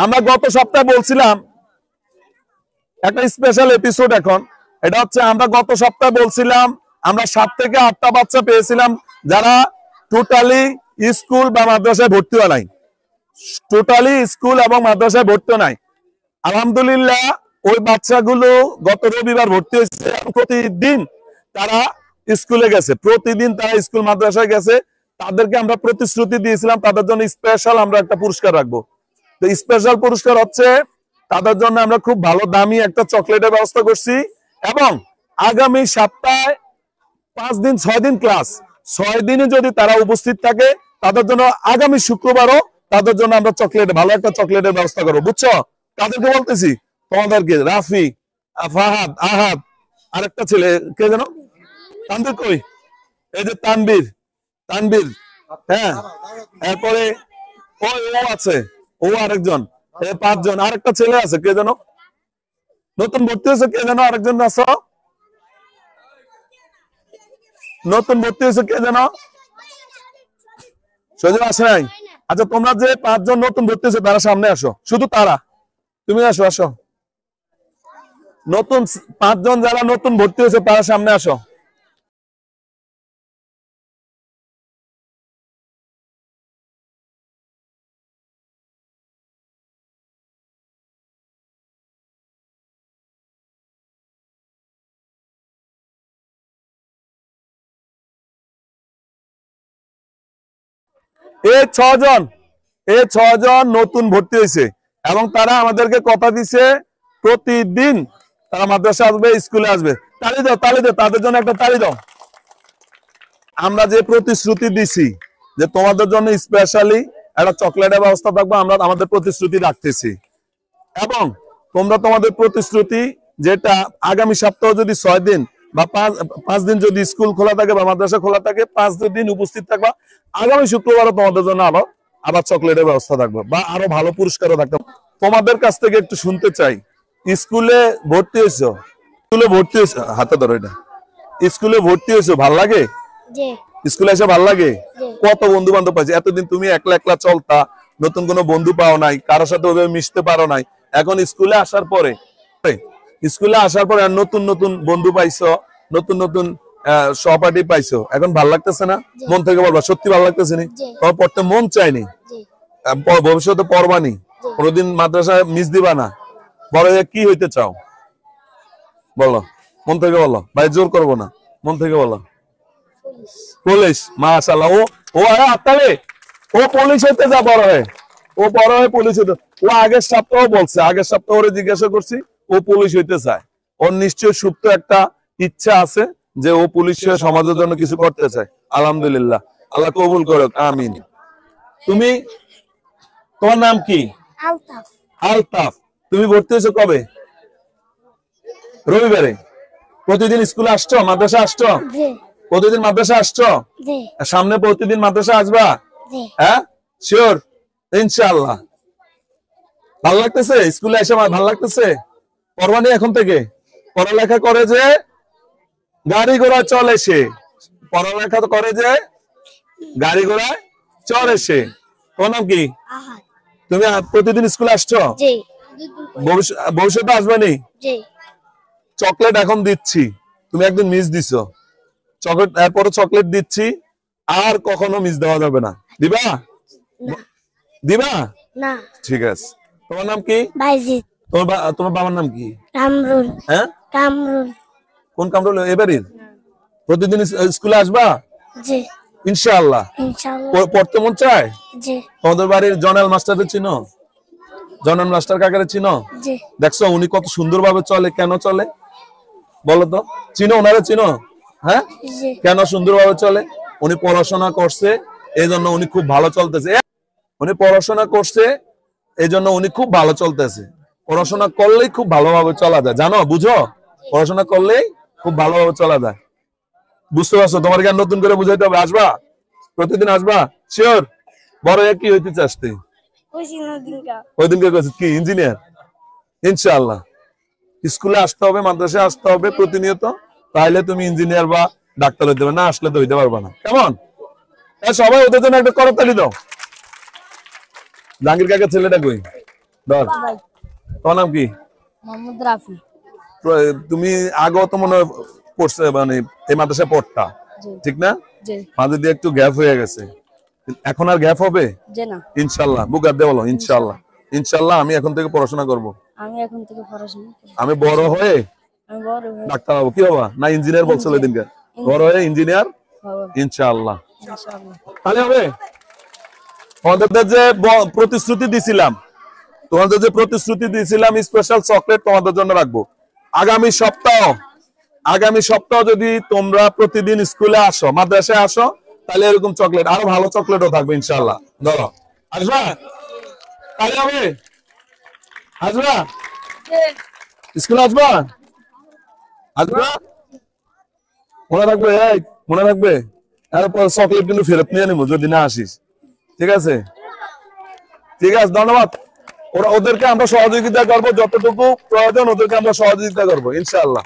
আমরা গত সপ্তাহে বলছিলাম একটা স্পেশাল এপিসোড এখন, এটা হচ্ছে আমরা গত সপ্তাহে বলছিলাম আমরা 7 থেকে 8টা বাচ্চা পেয়েছিলাম যারা টোটালি স্কুল বা মাদ্রাসায় ভর্তি হয় নাই, টোটালি স্কুল এবং মাদ্রাসায় ভর্তি নাই। আলহামদুলিল্লাহ ওই বাচ্চাগুলো গত রবিবার ভর্তি হয়েছে, প্রতিদিন তারা স্কুলে গেছে, প্রতিদিন তারা স্কুল মাদ্রাসায় গেছে। তাদেরকে আমরা প্রতিশ্রুতি দিয়েছিলাম তাদের জন্য স্পেশাল আমরা একটা পুরস্কার রাখবো। তো স্পেশাল পুরস্কার হচ্ছে তাদের জন্য আমরা খুব ভালো দামি একটা চকলেটের ব্যবস্থা করছি, এবং আগামী সপ্তাহে 5 দিন 6 দিন ক্লাস, 6 দিনে যদি তারা উপস্থিত থাকে তাদের জন্য আগামী শুক্রবারও তাদের জন্য আমরা ভালো একটা চকলেটের ব্যবস্থা করবো। বুঝছো? কাদেরকে বলতেছি? তোমাদেরকে। রাফি, ফাহাদ, আহাদ, আরেকটা ছেলে কে যেন, তানবীর কই? এই যে তানবীর, হ্যাঁ, এরপরে ও আছে, ও আরেকজন, 5 জন। আরেকটা ছেলে আছে কে যেন, নতুন ভর্তি হয়েছে কে যেন, আরেকজন আছো নতুন ভর্তি হয়েছে কে যেন, সজীব আসে নাই? আচ্ছা, তোমরা যে 5 জন নতুন ভর্তি হয়েছে তারা সামনে আসো, শুধু তারা, তুমি আসো, আসো। নতুন 5 জন যারা নতুন ভর্তি হয়েছে তারা সামনে আসো। এই 6 জন নতুন ভর্তি হয়েছে, এবং তারা আমাদেরকে কথা দিছে প্রতিদিন তারা মাদ্রাসা আসবে, স্কুলে আসবে। তালি দাও, তাদের জন্য একটা তালি দাও। আমরা যে প্রতিশ্রুতি দিছি যে তোমাদের জন্য স্পেশালি একটা চকলেটের ব্যবস্থা থাকবে, আমরা আমাদের প্রতিশ্রুতি রাখতেছি। এবং তোমরা তোমাদের প্রতিশ্রুতি যেটা আগামী সপ্তাহে যদি 6 দিন বা 5 দিন যদি স্কুল খোলা থাকে বা মাদ্রাসা খোলা থাকে, 5 দিন উপস্থিত থাকবা। আগামী শুক্রবারও তোমাদের জন্য আবার চকলেটের ব্যবস্থা থাকবে, বা আরো ভালো পুরস্কারও থাকবে। তোমাদের কাছ থেকে একটু শুনতে চাই, স্কুলে ভর্তি হয়েছো, হাতে ধরো এটা, স্কুলে ভর্তি হয়েছো, ভাল লাগে? স্কুলে এসে ভাল লাগে? কত বন্ধু বান্ধব পাইছে? এতদিন তুমি একলা একলা চলতা, নতুন কোনো বন্ধু পাও নাই, কারোর সাথে ওইভাবে মিশতে পারো নাই। এখন স্কুলে আসার পরে নতুন নতুন বন্ধু পাইছো, নতুন নতুন সহপাঠী পাইছো, এখন ভাল লাগতেছে না? মন থেকে বলবা, সত্যি ভাল লাগতেছে না? তোমার পড়তে মন চায়নি? ভবিষ্যতে পড়বানি? কোনোদিন মাদ্রাসায় মিস দিবা না? বড় হয়ে কি হইতে চাও বলো, মন থেকে বলো, ভাই জোর করবো না, মন থেকে বলো। পুলিশ। মাশাআল্লাহ, ও আত্তালে ও পুলিশ হইতে যা, বড় হয়ে পুলিশ হইতে। ও আগের সপ্তাহ বলছে, আগের সপ্তাহ ওরে জিজ্ঞাসা করছি, ও পুলিশ হইতে চায়। ওর নিশ্চয় সুপ্ত একটা ইচ্ছা আছে যে ও পুলিশ হয়ে সমাজের জন্য কিছু করতে চায়। আলহামদুলিল্লাহ, আল্লাহ কবুল করুক, আমিন। তোমার নাম কি? আলতাফ। তুমি ভর্তি হয়েছো কবে? রবিবারে। প্রতিদিন স্কুলে আসছো, মাদ্রাসা আসছো? প্রতিদিন মাদ্রাসা আসছো? সামনে প্রতিদিন মাদ্রাসা আসবা? হ্যাঁ, শিওর? ইনশাআল্লাহ। ভালো লাগতেছে স্কুলে এসে? ভালো লাগতেছে? পড়বানি এখন থেকে? পড়ালেখা করে যে গাড়ি ঘোড়া চলে সে, পড়ালেখা করে যে গাড়ি ঘোড়ায় চলে সে। তোমার নাম কি? তুমি প্রতিদিন স্কুলে আসছো? ভবিষ্যতে আসবে নি? চকলেট এখন দিচ্ছি, তুমি একদিন মিস দিছো চকলেট, এরপরে চকলেট দিচ্ছি, আর কখনো মিস দেওয়া যাবে না। দিবা? না? ঠিক আছে। তোমার নাম কি? বাইজিদ। তোমার বাবার নাম কি? কামরুল। হ্যাঁ, কামরুল। কোন কামরুল? এবারের? প্রতিদিন স্কুলে আসবা? জি ইনশাআল্লাহ। পড়তে মন চায়? জি। তোমাদের বাড়ির জনাল মাস্টারকে চিনো? জনাল মাস্টার কাকারে চিনো? জি। দেখছো উনি কত সুন্দরভাবে চলে, কেন চলে বলো তো? চিনো ওনারে? চিনো? হ্যাঁ, কেন সুন্দরভাবে চলে? উনি পড়াশোনা করছে, এই জন্য উনি খুব ভালো চলতেছে। উনি পড়াশোনা করছে, এই জন্য উনি খুব ভালো চলতেছে। পড়াশোনা করলেই খুব ভালোভাবে চলা যায়, জানো? বুঝো? পড়াশোনা করলেই খুব ভালোভাবে চলা যায়। বুঝতে পারছো? তোমার জ্ঞান নতুন করে বুঝাইতে হবে। আসবা? প্রতিদিন আসবা? শিওর? বড় কি হইতে চাস তুই? ওই দিনকে কি ইঞ্জিনিয়ার? ইনশাআল্লাহ। স্কুলে আসতে হবে, মাদ্রাসায় আসতে হবে প্রতিনিয়ত, তাহলে তুমি ইঞ্জিনিয়ার বা ডাক্তার হইতে পারবে, না আসলে তো হইতে পারবে না। কেমন? সবাই ওদের জন্য একটা করতালি দাও। জাহাঙ্গীর কাকা ছেলেটা কই? ধর, তোমার নাম কি? মোহাম্মদ রাফি। তুমি আগেও তো মনে হয় পড়ছে, মানে এই মাদ্রাসায় পড়তা, ঠিক না? মাঝে দিয়ে একটু গ্যাপ হয়ে গেছে, এখন আর গ্যাপ হবে? ইনশাল্লাহ। বুকার দিয়ে বলো ইনশাল্লাহ। ইনশাল্লাহ আমি এখন থেকে পড়াশোনা করব। আমি বড় হয়ে ডাক্তার হবো। কি হবা? না ইঞ্জিনিয়ার বলছিল ওই দিনকে? বড় হয়ে ইঞ্জিনিয়ার ইনশাআল্লাহ। তাহলে হবে। তোমাদের যে প্রতিশ্রুতি দিছিলাম, স্পেশাল চকলেট তোমাদের জন্য রাখবো আগামী সপ্তাহ যদি তোমরা প্রতিদিন স্কুলে আসো, মাদ্রাসায় আসো, তাহলে এরকম চকলেট, আরো ভালো চকলেটও থাকবে ইনশাআল্লাহ। ধরো, আসবা? তাহলে হবে? আসবা স্কুলে? আসবা? মনে রাখবে, মনে রাখবে। এরপর চকলেট কিন্তু ফেরত নিয়ে নিবো যদি না আসিস, ঠিক আছে? ঠিক আছে, ধন্যবাদ। ওদেরকে আমরা সহযোগিতা করবো, যতটুকু প্রয়োজন ওদেরকে আমরা সহযোগিতা করবো ইনশাআল্লাহ।